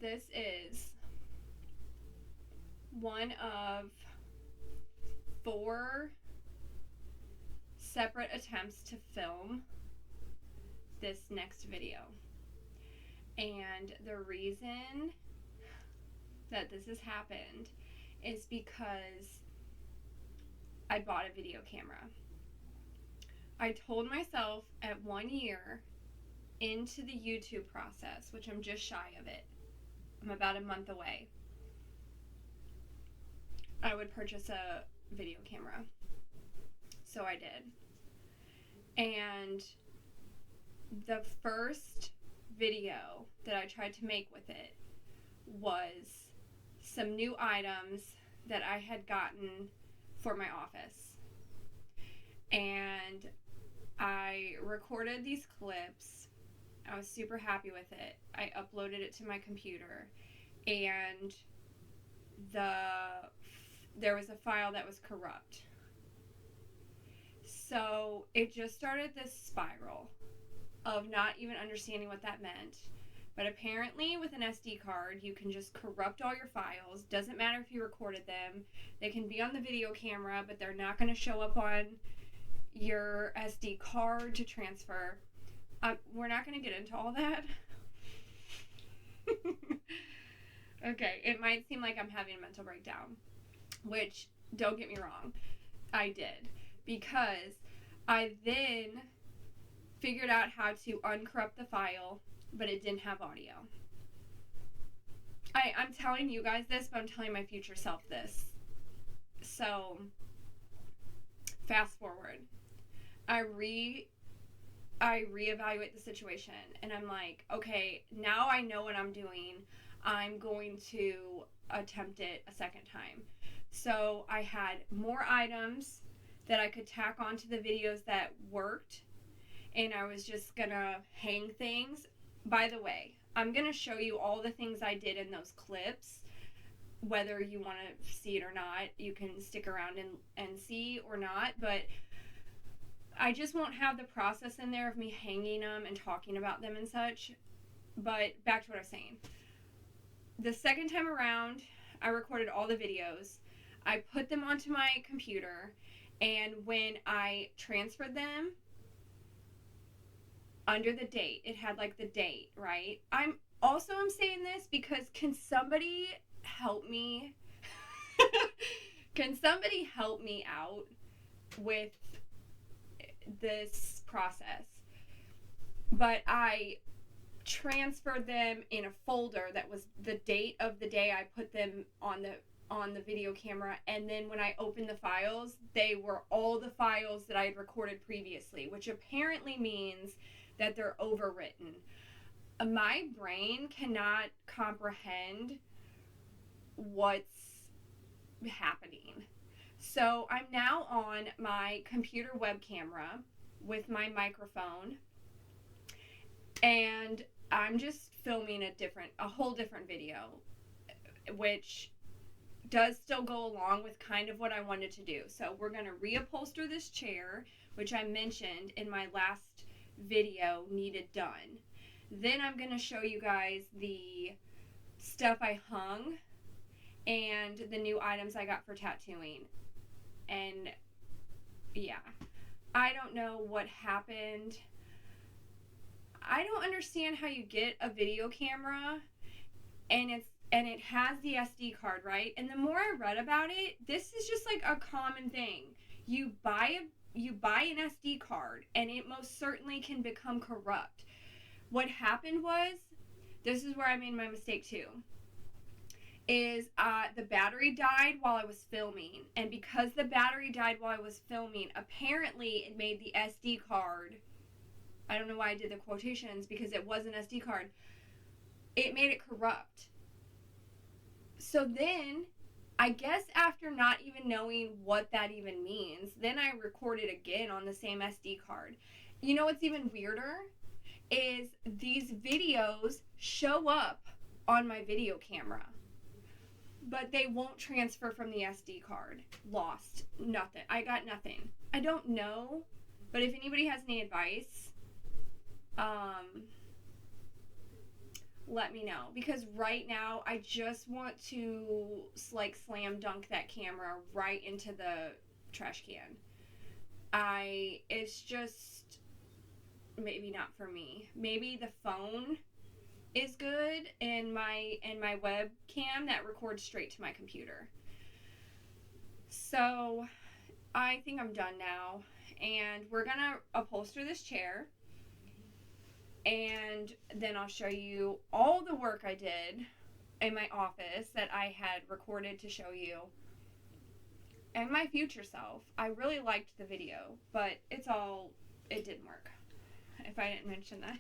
This is one of 4 separate attempts to film this next video. And the reason that this has happened is because I bought a video camera. I told myself at 1 year into the YouTube process, which I'm just shy of it, I'm about a month away, I would purchase a video camera. So I did. And the first video that I tried to make with it was some new items that I had gotten for my office. And I recorded these clips. I was super happy with it. I uploaded it to my computer, and there was a file that was corrupt. So it just started this spiral of not even understanding what that meant. But apparently with an SD card, you can just corrupt all your files. Doesn't matter if you recorded them. They can be on the video camera, but they're not going to show up on your SD card to transfer. We're not going to get into all that. Okay, it might seem like I'm having a mental breakdown, which, don't get me wrong, I did. Because I then figured out how to uncorrupt the file, but it didn't have audio. I'm telling you guys this, but I'm telling my future self this. So, fast forward. I reevaluate the situation, and I'm like, okay, now I know what I'm doing. I'm going to attempt it a second time. So I had more items that I could tack onto the videos that worked, and I was just gonna hang things. By the way, I'm gonna show you all the things I did in those clips. Whether you want to see it or not, you can stick around and see or not, but I just won't have the process in there of me hanging them and talking about them and such. But back to what I was saying. The second time around, I recorded all the videos. I put them onto my computer, and when I transferred them, under the date, it had like the date, right? I'm saying this because can somebody help me? Can somebody help me out with this process? But I transferred them in a folder that was the date of the day I put them on the video camera, and then when I opened the files, they were all the files that I had recorded previously, which apparently means that they're overwritten. My brain cannot comprehend what's happening. So I'm now on my computer web camera with my microphone, and I'm just filming a whole different video, which does still go along with kind of what I wanted to do. So we're going to reupholster this chair, which I mentioned in my last video needed done. Then I'm going to show you guys the stuff I hung and the new items I got for tattooing. And yeah, I don't know what happened. I don't understand how you get a video camera and it has the SD card, right? And the more I read about it, this is just like a common thing. You buy an SD card, and it most certainly can become corrupt. What happened was, this is where I made my mistake too, is the battery died while I was filming. And because the battery died while I was filming, apparently it made the SD card, I don't know why I did the quotations because it was an SD card, it made it corrupt. So then, I guess after not even knowing what that even means, then I recorded again on the same SD card. You know what's even weirder? Is these videos show up on my video camera, but they won't transfer from the SD card. Lost. Nothing. I got nothing. I don't know, but if anybody has any advice, let me know, because right now I just want to like slam dunk that camera right into the trash can. It's just maybe not for me. Maybe the phone is good and my webcam that records straight to my computer. So I think I'm done now, and we're gonna upholster this chair, and then I'll show you all the work I did in my office that I had recorded to show you, and my future self. I really liked the video, but it didn't work, if I didn't mention that.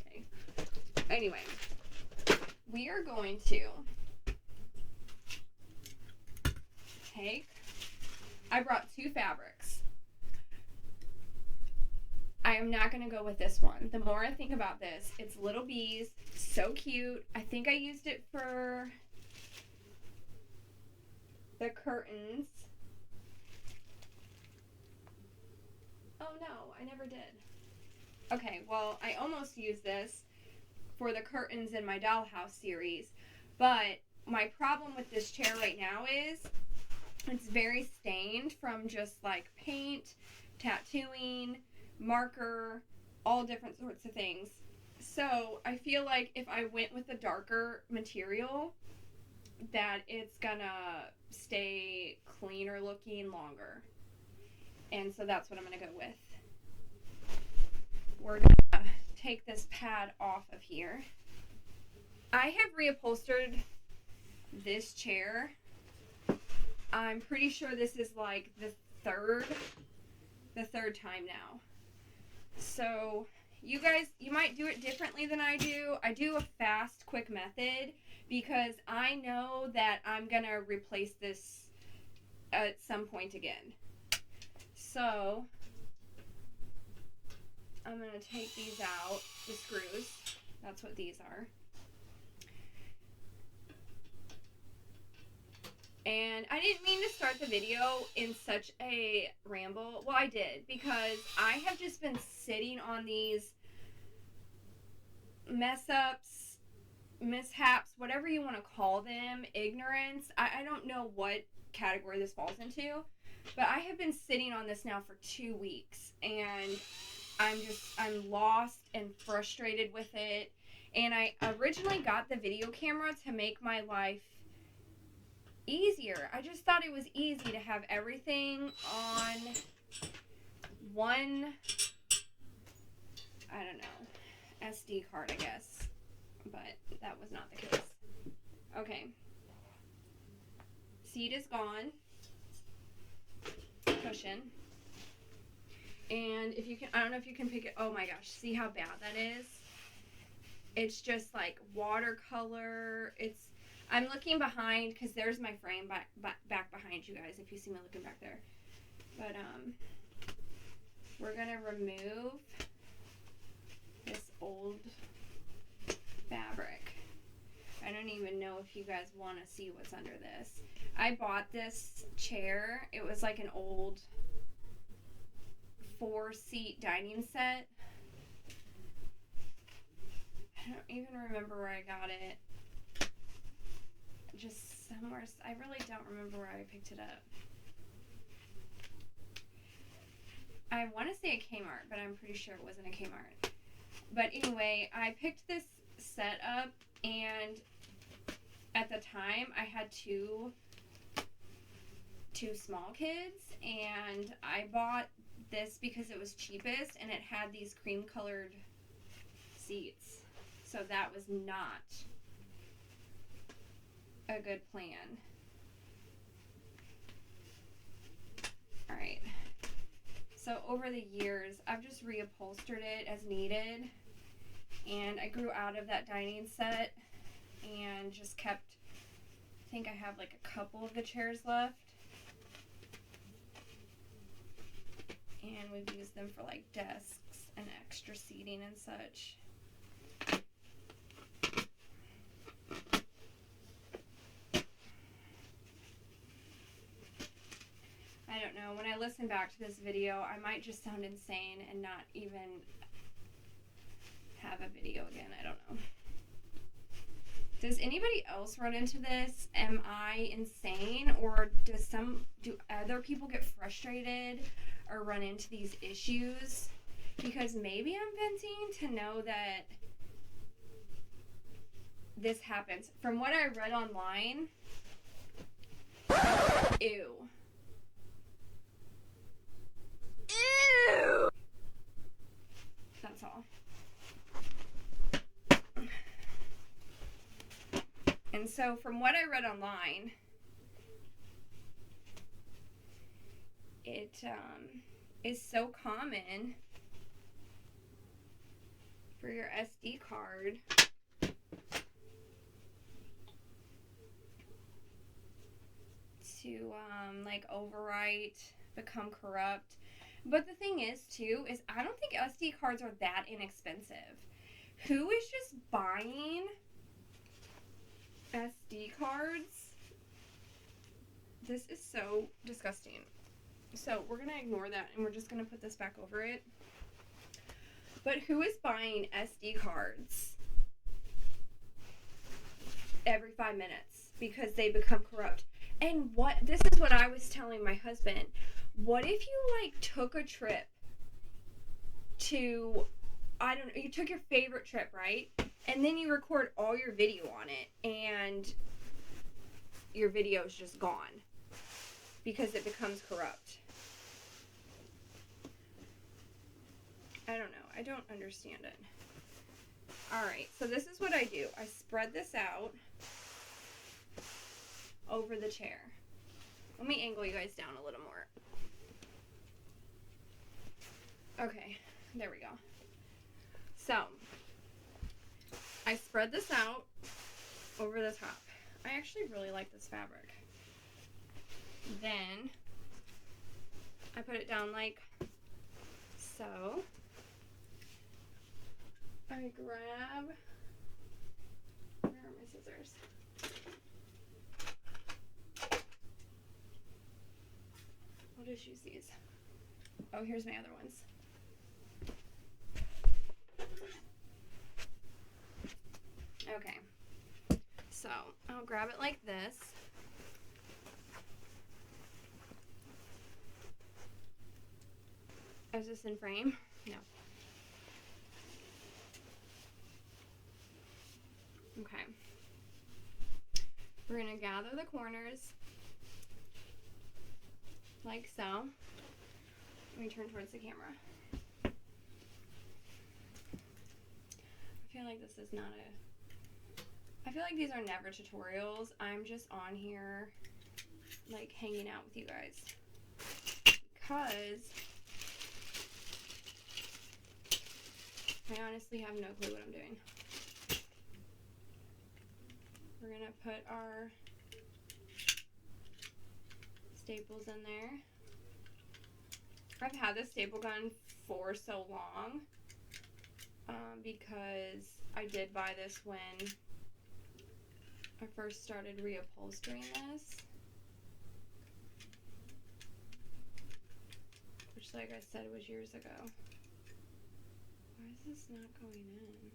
Okay. Anyway, we are going to I brought 2 fabrics. I am not going to go with this one. The more I think about this, it's Little Bees, so cute. I think I used it for the curtains. Oh no, I never did. Okay, well, I almost used this for the curtains in my dollhouse series, but my problem with this chair right now is it's very stained from just like paint, tattooing, marker, all different sorts of things. So I feel like if I went with a darker material, that it's gonna stay cleaner looking longer. And so that's what I'm gonna go with. We're gonna take this pad off of here. I have reupholstered this chair. I'm pretty sure this is like the third time now. So you guys, you might do it differently than I do. I do a fast, quick method because I know that I'm gonna replace this at some point again. So I'm gonna take these out, the screws. That's what these are. And I didn't mean to start the video in such a ramble. Well, I did, because I have just been sitting on these mess ups, mishaps, whatever you want to call them, ignorance. I don't know what category this falls into, but I have been sitting on this now for 2 weeks, and I'm lost and frustrated with it. And I originally got the video camera to make my life easier. I just thought it was easy to have everything on one, I don't know, SD card, I guess, but that was not the case. Okay, seat is gone, cushion, and if you can, I don't know if you can pick it. Oh my gosh, see how bad that is? It's just like watercolor. I'm looking behind because there's my frame back behind you guys, if you see me looking back there. But we're gonna remove this old fabric. I don't even know if you guys want to see what's under this. I bought this chair. It was like an old 4-seat dining set. I don't even remember where I got it. Just somewhere. I really don't remember where I picked it up. I want to say a Kmart, but I'm pretty sure it wasn't a Kmart. But anyway, I picked this set up, and at the time I had two small kids, and I bought this because it was cheapest, and it had these cream colored seats. So that was not a good plan. Alright, so over the years I've just reupholstered it as needed, and I grew out of that dining set and just kept, I think I have like a couple of the chairs left, and we've used them for like desks and extra seating and such. I don't know, when I listen back to this video, I might just sound insane and not even have a video again. I don't know. Does anybody else run into this? Am I insane, or do other people get frustrated or run into these issues? Because maybe I'm venting to know that this happens. From what I read online, ew. Ew! That's all. And so from what I read online, it is so common for your SD card to like overwrite, become corrupt. But the thing is too, is I don't think SD cards are that inexpensive. Who is just buying SD cards? This is so disgusting. So we're gonna ignore that and we're just gonna put this back over it. But who is buying SD cards every 5 minutes because they become corrupt? And this is what I was telling my husband. What if you like took a trip to, I don't know, you took your favorite trip, right? And then you record all your video on it and your video is just gone because it becomes corrupt. I don't know. I don't understand it. Alright, so this is what I do. I spread this out over the chair. Let me angle you guys down a little more. Okay, there we go. So, I spread this out over the top. I actually really like this fabric. Then, I put it down like so. I grab, where are my scissors? I'll just use these. Oh, here's my other ones. Okay, so I'll grab it like this. Is this in frame? No. Okay. We're going to gather the corners like so. Let me turn towards the camera. I feel like this is not I feel like these are never tutorials. I'm just on here like hanging out with you guys because I honestly have no clue what I'm doing. We're going to put our staples in there. I've had this staple gun for so long because I did buy this when I first started reupholstering this, which, like I said, was years ago. Why is this not going in?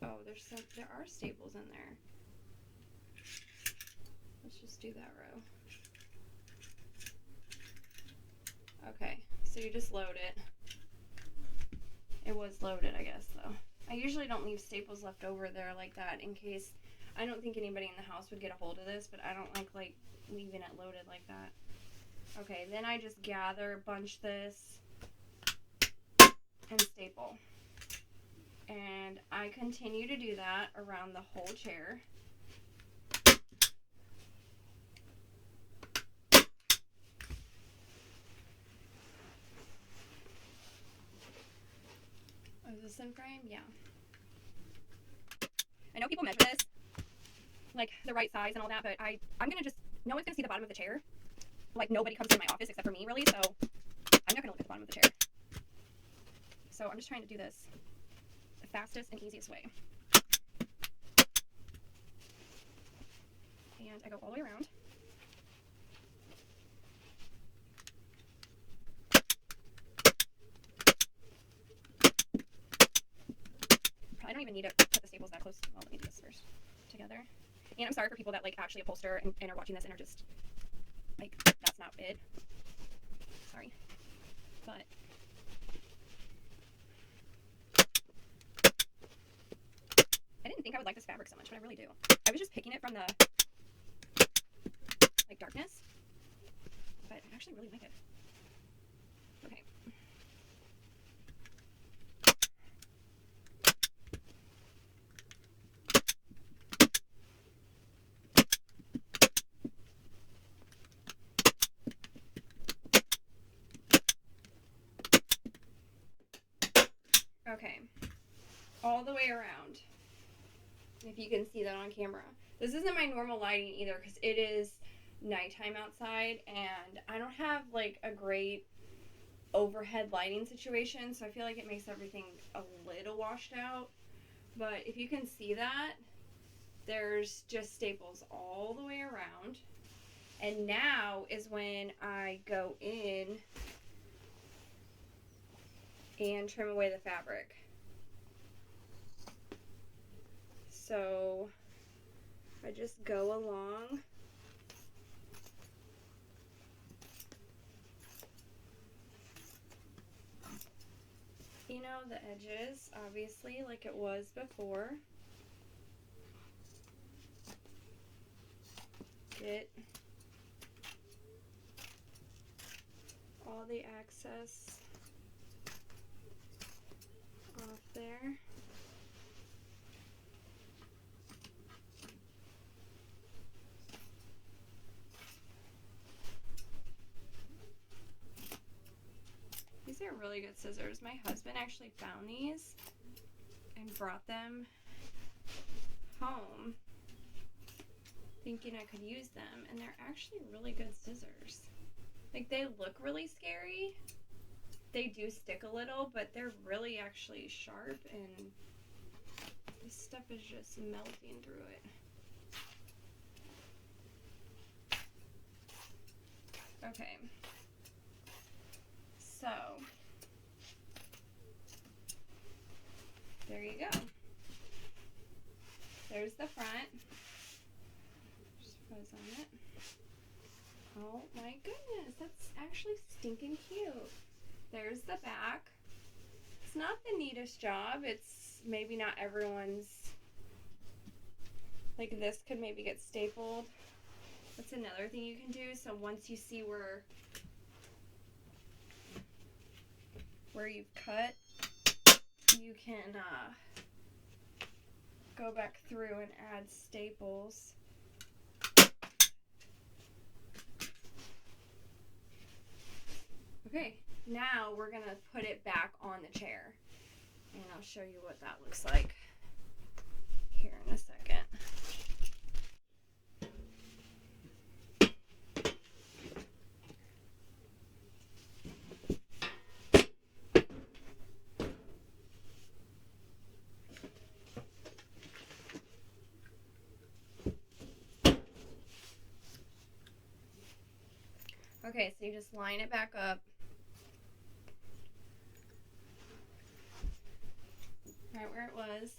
Oh, there are staples in there. Let's just do that row. Okay, so you just load it. It was loaded, I guess, though. I usually don't leave staples left over there like that in case, I don't think anybody in the house would get a hold of this, but I don't like leaving it loaded like that. Okay, then I just bunch this, and staple. And I continue to do that around the whole chair. Is this in frame? Yeah. I know people measure this, like the right size and all that, but I'm gonna just, no one's gonna see the bottom of the chair. Like nobody comes to my office except for me, really, so I'm not gonna look at the bottom of the chair. So I'm just trying to do this the fastest and easiest way. And I go all the way around. close. Well, let me do this first together. And I'm sorry for people that like actually upholster and are watching this and are just like, that's not it. Sorry. But I didn't think I would like this fabric so much, but I really do. I was just picking it from the like darkness, but I actually really like it. Okay. Okay, all the way around, if you can see that on camera. This isn't my normal lighting either because it is nighttime outside and I don't have like a great overhead lighting situation, so I feel like it makes everything a little washed out. But if you can see that, there's just staples all the way around. And now is when I go in and trim away the fabric. So I just go along the edges, obviously, like it was before. Get all the excess off there. These are really good scissors. My husband actually found these and brought them home thinking I could use them, and they're actually really good scissors. Like, they look really scary. They do stick a little, but they're really actually sharp, and this stuff is just melting through it. Okay. So, there you go. There's the front. Just fuzz on it. Oh my goodness, that's actually stinking cute. There's the back. It's not the neatest job. It's maybe not everyone's, like this could maybe get stapled. That's another thing you can do. So once you see where you've cut, you can go back through and add staples. Okay, now we're gonna put it back on the chair, and I'll show you what that looks like here in a second. Okay, so you just line it back up. Right where it was.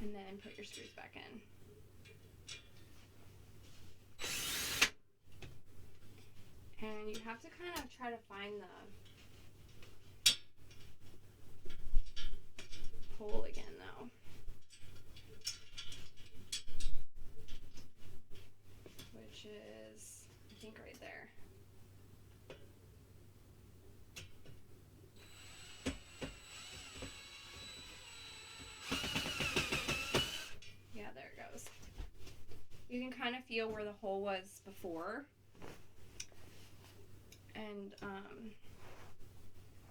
And then put your screws back in. And you have to kind of try to find the hole again though. Which is, I think, right there. Yeah, there it goes. You can kind of feel where the hole was before. And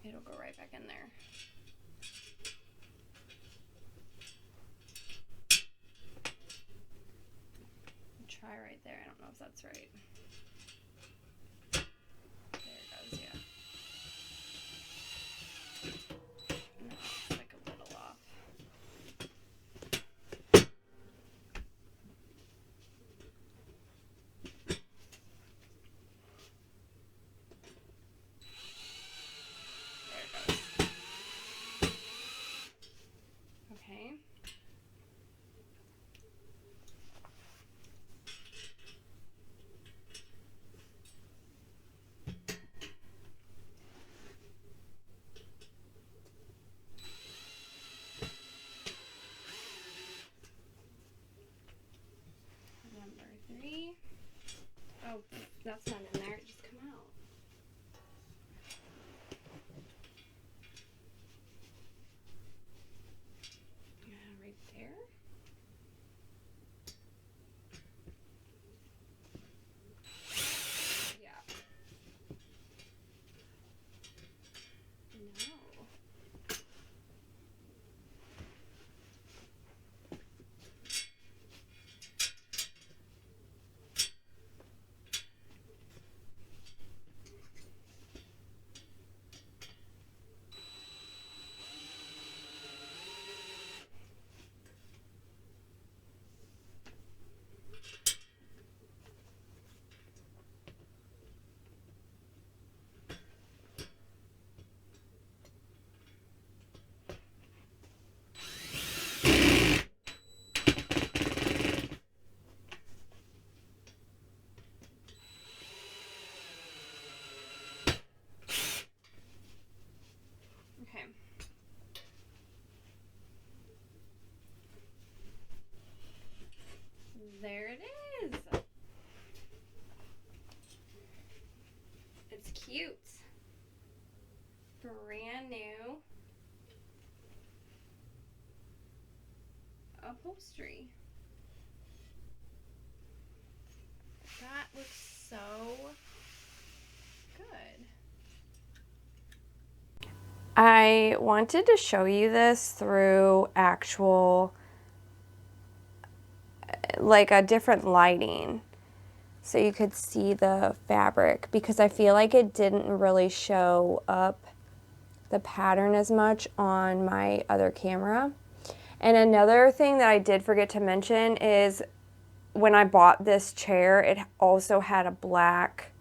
it'll go right back in there. Try right there. I don't know if that's right. There it goes, yeah. No, it's like a little off. There it goes. 3. Oh, that's not in there. It just come out. Yeah, right there. Yeah. No. Okay. There it is. It's cute. Brand new upholstery. That looks so good. I wanted to show you this through actual, like a different lighting, so you could see the fabric, because I feel like it didn't really show up the pattern as much on my other camera. And another thing that I did forget to mention is when I bought this chair, it also had a black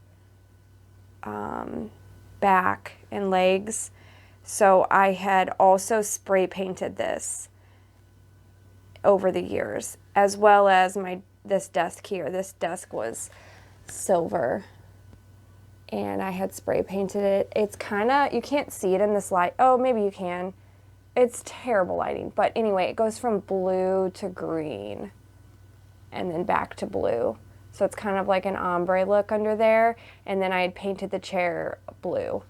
back and legs. So I had also spray painted this over the years, as well as this desk here. This desk was silver, and I had spray painted it. It's kind of, you can't see it in this light. Oh, maybe you can. It's terrible lighting, but anyway, it goes from blue to green and then back to blue. So it's kind of like an ombre look under there, and then I had painted the chair blue.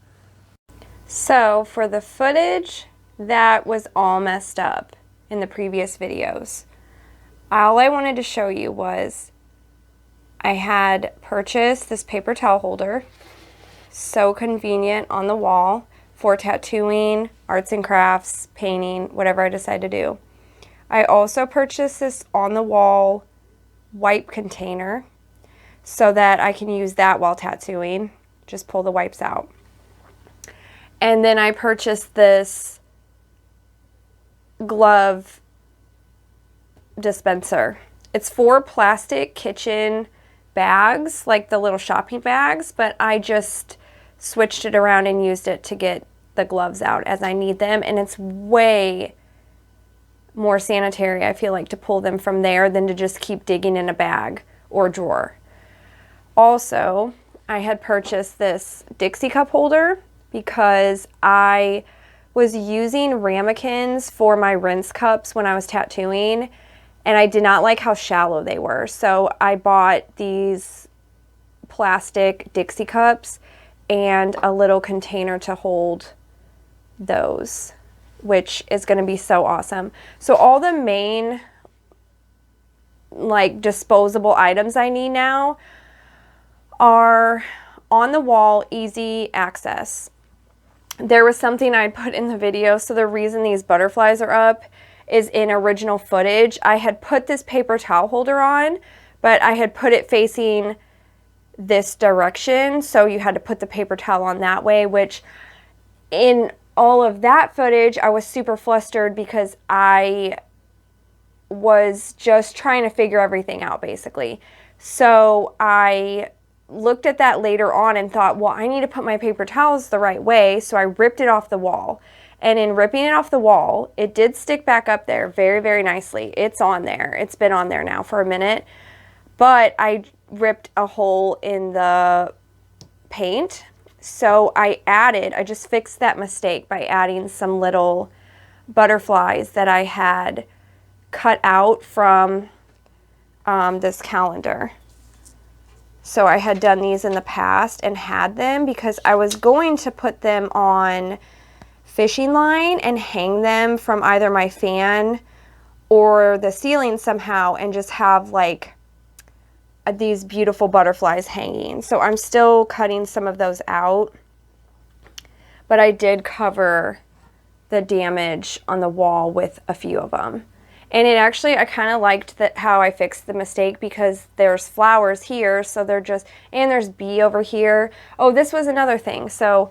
So for the footage that was all messed up in the previous videos, all I wanted to show you was I had purchased this paper towel holder, so convenient on the wall for tattooing, arts and crafts, painting, whatever I decide to do. I also purchased this on the wall wipe container so that I can use that while tattooing. Just pull the wipes out. And then I purchased this glove dispenser. It's 4 plastic kitchen bags, like the little shopping bags, but I just switched it around and used it to get the gloves out as I need them, and it's way more sanitary, I feel like, to pull them from there than to just keep digging in a bag or drawer. Also, I had purchased this Dixie cup holder because I was using ramekins for my rinse cups when I was tattooing, and I did not like how shallow they were. So I bought these plastic Dixie cups and a little container to hold those, which is going to be so awesome. So all the main like disposable items I need now are on the wall, easy access. There was something I'd put in the video, so the reason these butterflies are up is in original footage. I had put this paper towel holder on, but I had put it facing this direction, so you had to put the paper towel on that way, which in all of that footage, I was super flustered because I was just trying to figure everything out, basically. So I looked at that later on and thought, well, I need to put my paper towels the right way, so I ripped it off the wall. And in ripping it off the wall, it did stick back up there very, very nicely. It's on there. It's been on there now for a minute. But I ripped a hole in the paint. So I just fixed that mistake by adding some little butterflies that I had cut out from this calendar. So I had done these in the past and had them because I was going to put them on fishing line and hang them from either my fan or the ceiling somehow and just have like these beautiful butterflies hanging. So I'm still cutting some of those out, but I did cover the damage on the wall with a few of them. And it actually, I kind of liked that how I fixed the mistake because there's flowers here, so they're just, and there's bee over here. Oh, this was another thing. So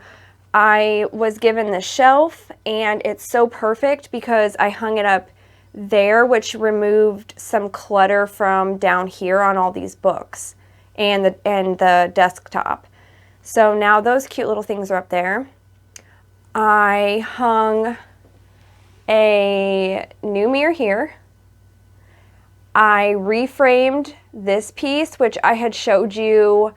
I was given the shelf, and it's so perfect because I hung it up there, which removed some clutter from down here on all these books and the desktop. So now those cute little things are up there. I hung a new mirror here. I reframed this piece, which I had showed you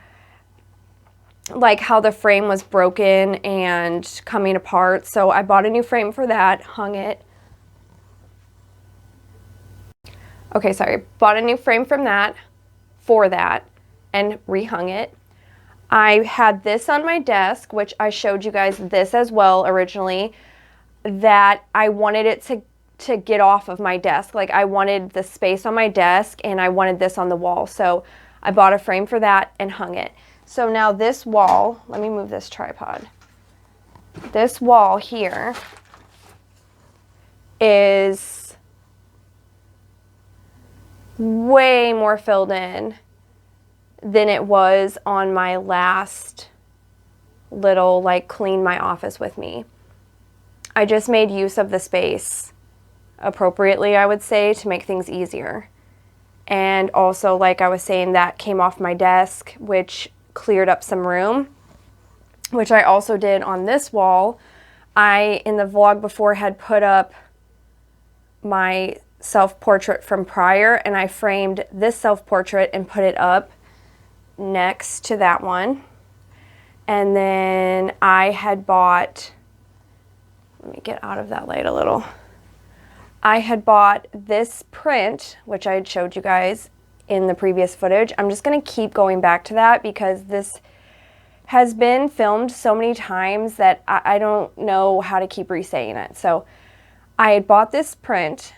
like how the frame was broken and coming apart. So I bought a new frame for that, hung it. Okay, sorry, bought a new frame for that, and rehung it. I had this on my desk, which I showed you guys this as well originally, that I wanted it to get off of my desk. Like I wanted the space on my desk and I wanted this on the wall. So I bought a frame for that and hung it. So now this wall, let me move this tripod. This wall here is way more filled in than it was on my last little like clean my office with me. I just made use of the space appropriately, I would say, to make things easier. And also, like I was saying, that came off my desk, which cleared up some room, which I also did on this wall. I, in the vlog before, had put up my self-portrait from prior, and I framed this self-portrait and put it up next to that one. And then I had bought, let me get out of that light a little. I had bought this print, which I had showed you guys in the previous footage. I'm just going to keep going back to that because this has been filmed so many times that I don't know how to keep re-saying it. So I had bought this print,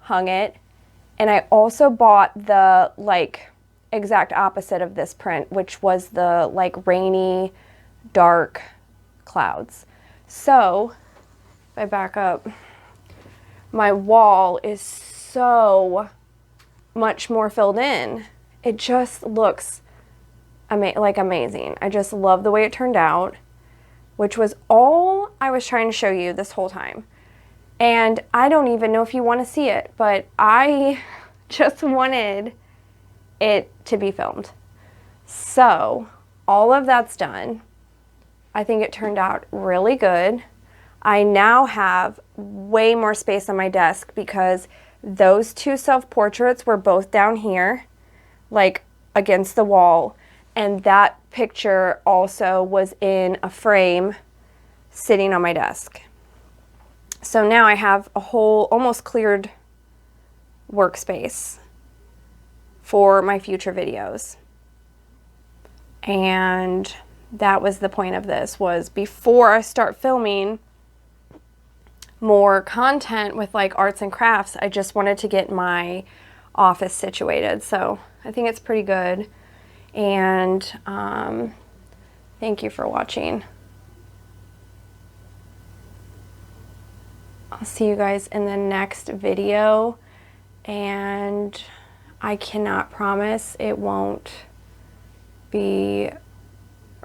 hung it, and I also bought the like exact opposite of this print, which was the like rainy, dark clouds. So if I back up, my wall is so much more filled in. It just looks amazing. I just love the way it turned out, which was all I was trying to show you this whole time. And I don't even know if you want to see it, but I just wanted it to be filmed. So all of that's done. I think it turned out really good. I now have way more space on my desk because those two self-portraits were both down here, like against the wall, and that picture also was in a frame sitting on my desk. So now I have a whole almost cleared workspace for my future videos. And that was the point of this, was before I start filming more content with like arts and crafts, I just wanted to get my office situated. So I think it's pretty good. And thank you for watching. I'll see you guys in the next video, and I cannot promise it won't be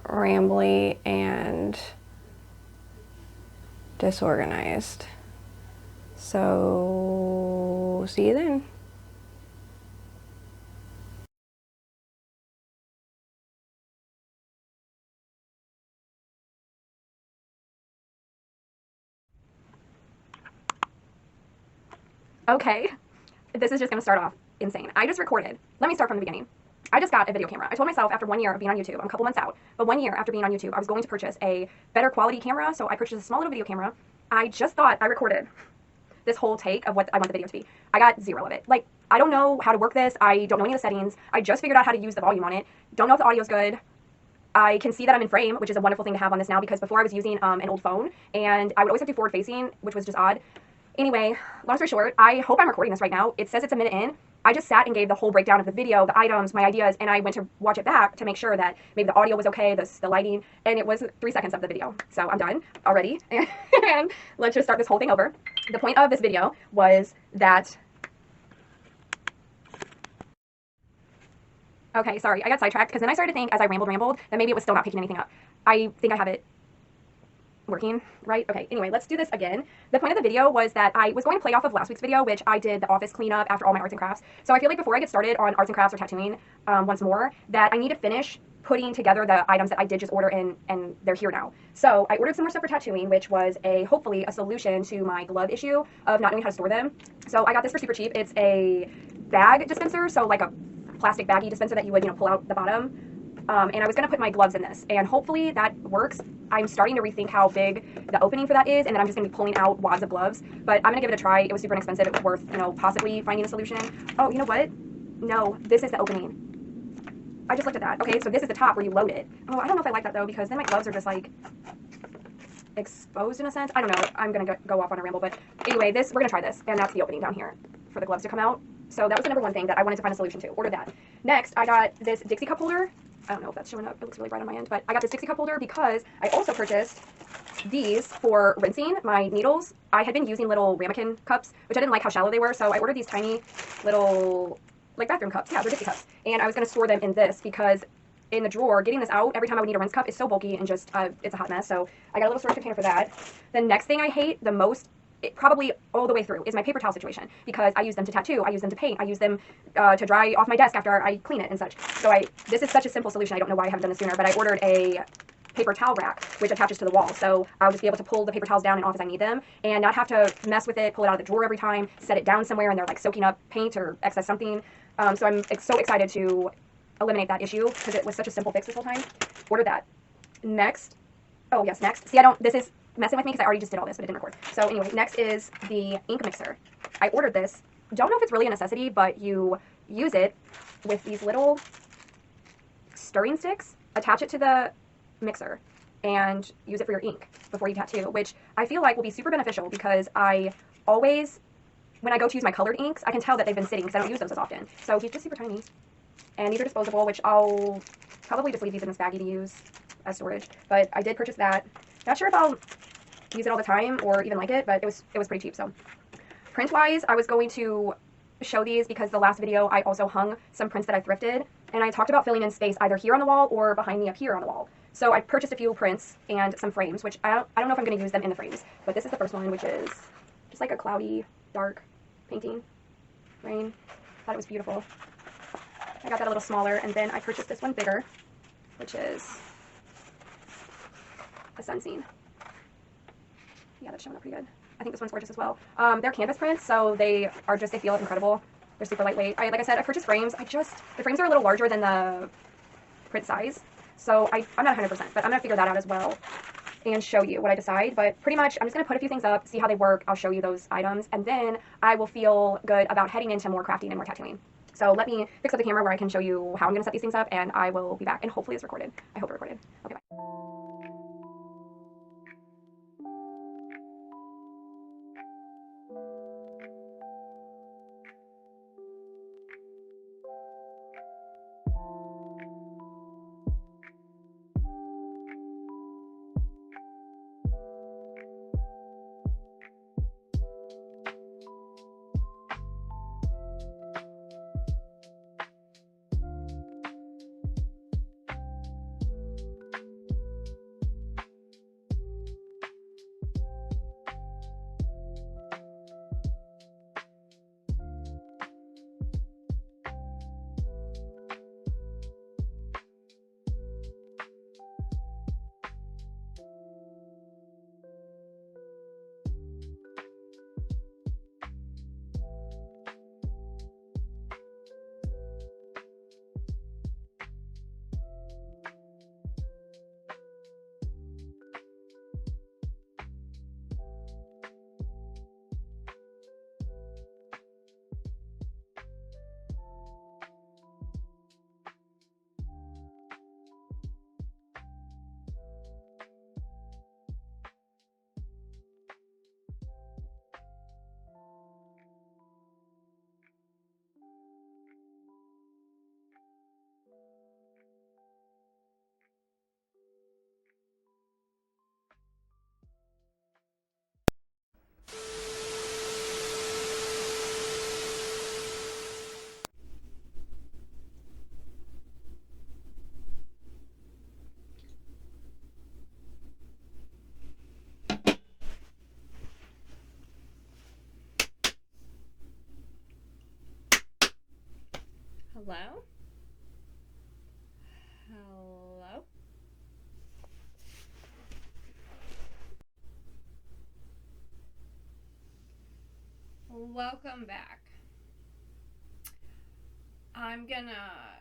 rambly and disorganized. So see you then. Okay, this is just gonna start off insane. I just recorded. Let me start from the beginning. I just got a video camera. I told myself after 1 year of being on YouTube, I'm a couple months out, but 1 year after being on YouTube, I was going to purchase a better quality camera, so I purchased a small little video camera. I just thought I recorded this whole take of what I want the video to be. I got 0 of it. Like, I don't know how to work this. I don't know any of the settings. I just figured out how to use the volume on it. Don't know if the audio's good. I can see that I'm in frame, which is a wonderful thing to have on this now, because before I was using an old phone and I would always have to be forward facing, which was just odd. Anyway, long story short, I hope I'm recording this right now. It says it's a minute in. I just sat and gave the whole breakdown of the video, the items, my ideas, and I went to watch it back to make sure that maybe the audio was okay, the lighting, and it was 3 seconds of the video. So I'm done already, and let's just start this whole thing over. The point of this video was that... Okay, sorry, I got sidetracked, because then I started to think, as I rambled, that maybe it was still not picking anything up. I think I have it working, right? Okay, anyway, let's do this again. The point of the video was that I was going to play off of last week's video, which I did the office cleanup after all my arts and crafts. So I feel like before I get started on arts and crafts or tattooing once more, that I need to finish putting together the items that I did just order in, and they're here now. So I ordered some more stuff for tattooing, which was hopefully a solution to my glove issue of not knowing how to store them. So I got this for super cheap. It's a bag dispenser, so like a plastic baggie dispenser that you would, pull out the bottom. And I was going to put my gloves in this, and hopefully that works. I'm starting to rethink how big the opening for that is, and then I'm just going to be pulling out wads of gloves. But I'm going to give it a try. It was super inexpensive. It was worth, possibly finding a solution. Oh, you know what? No, this is the opening. I just looked at that. Okay, so this is the top where you load it. Oh, I don't know if I like that, though, because then my gloves are just, like, exposed in a sense. I don't know. I'm going to go off on a ramble, but anyway, we're going to try this, and that's the opening down here for the gloves to come out. So that was the number one thing that I wanted to find a solution to. Order that. Next, I got this Dixie cup holder. I don't know if that's showing up. It looks really bright on my end, but I got this Dixie cup holder because I also purchased these for rinsing my needles. I had been using little ramekin cups, which I didn't like how shallow they were, so I ordered these tiny little, like, bathroom cups. Yeah, they're Dixie cups. And I was going to store them in this because in the drawer, getting this out every time I would need a rinse cup is so bulky and just, it's a hot mess. So I got a little storage container for that. The next thing I hate the most, probably all the way through, is my paper towel situation, because I use them to tattoo, I use them to paint, I use them to dry off my desk after I clean it and such. So this is such a simple solution. I don't know why I haven't done this sooner, but I ordered a paper towel rack, which attaches to the wall. So I'll just be able to pull the paper towels down and off as I need them, and not have to mess with it, pull it out of the drawer every time, set it down somewhere, and they're like soaking up paint or excess something. So I'm so excited to eliminate that issue, because it was such a simple fix this whole time. Ordered that. Next. Oh, yes, next. See, this is messing with me because I already just did all this, but it didn't record. So anyway, next is the ink mixer. I ordered this. Don't know if it's really a necessity, but you use it with these little stirring sticks, attach it to the mixer, and use it for your ink before you tattoo, which I feel like will be super beneficial, because I always, when I go to use my colored inks, I can tell that they've been sitting because I don't use those as often. So he's just super tiny. And these are disposable, which I'll probably just leave these in this baggie to use as storage. But I did purchase that. Not sure if I'll use it all the time or even like it, but it was pretty cheap. So print-wise, I was going to show these because the last video I also hung some prints that I thrifted, and I talked about filling in space either here on the wall or behind me up here on the wall. So I purchased a few prints and some frames, which I don't know if I'm going to use them in the frames, but this is the first one, which is just like a cloudy, dark painting. Rain. Thought it was beautiful. I got that a little smaller, and then I purchased this one bigger, which is a sun scene. Yeah, that's showing up pretty good. I think this one's gorgeous as well. They're canvas prints, so they feel incredible. They're super lightweight. Like I said, I purchased frames. The frames are a little larger than the print size, so I'm not 100%, but I'm going to figure that out as well and show you what I decide. But pretty much, I'm just going to put a few things up, see how they work. I'll show you those items, and then I will feel good about heading into more crafting and more tattooing. So let me fix up the camera where I can show you how I'm going to set these things up, and I will be back. And hopefully it's recorded. I hope it recorded. Okay, bye. Hello? Hello? Welcome back. I'm gonna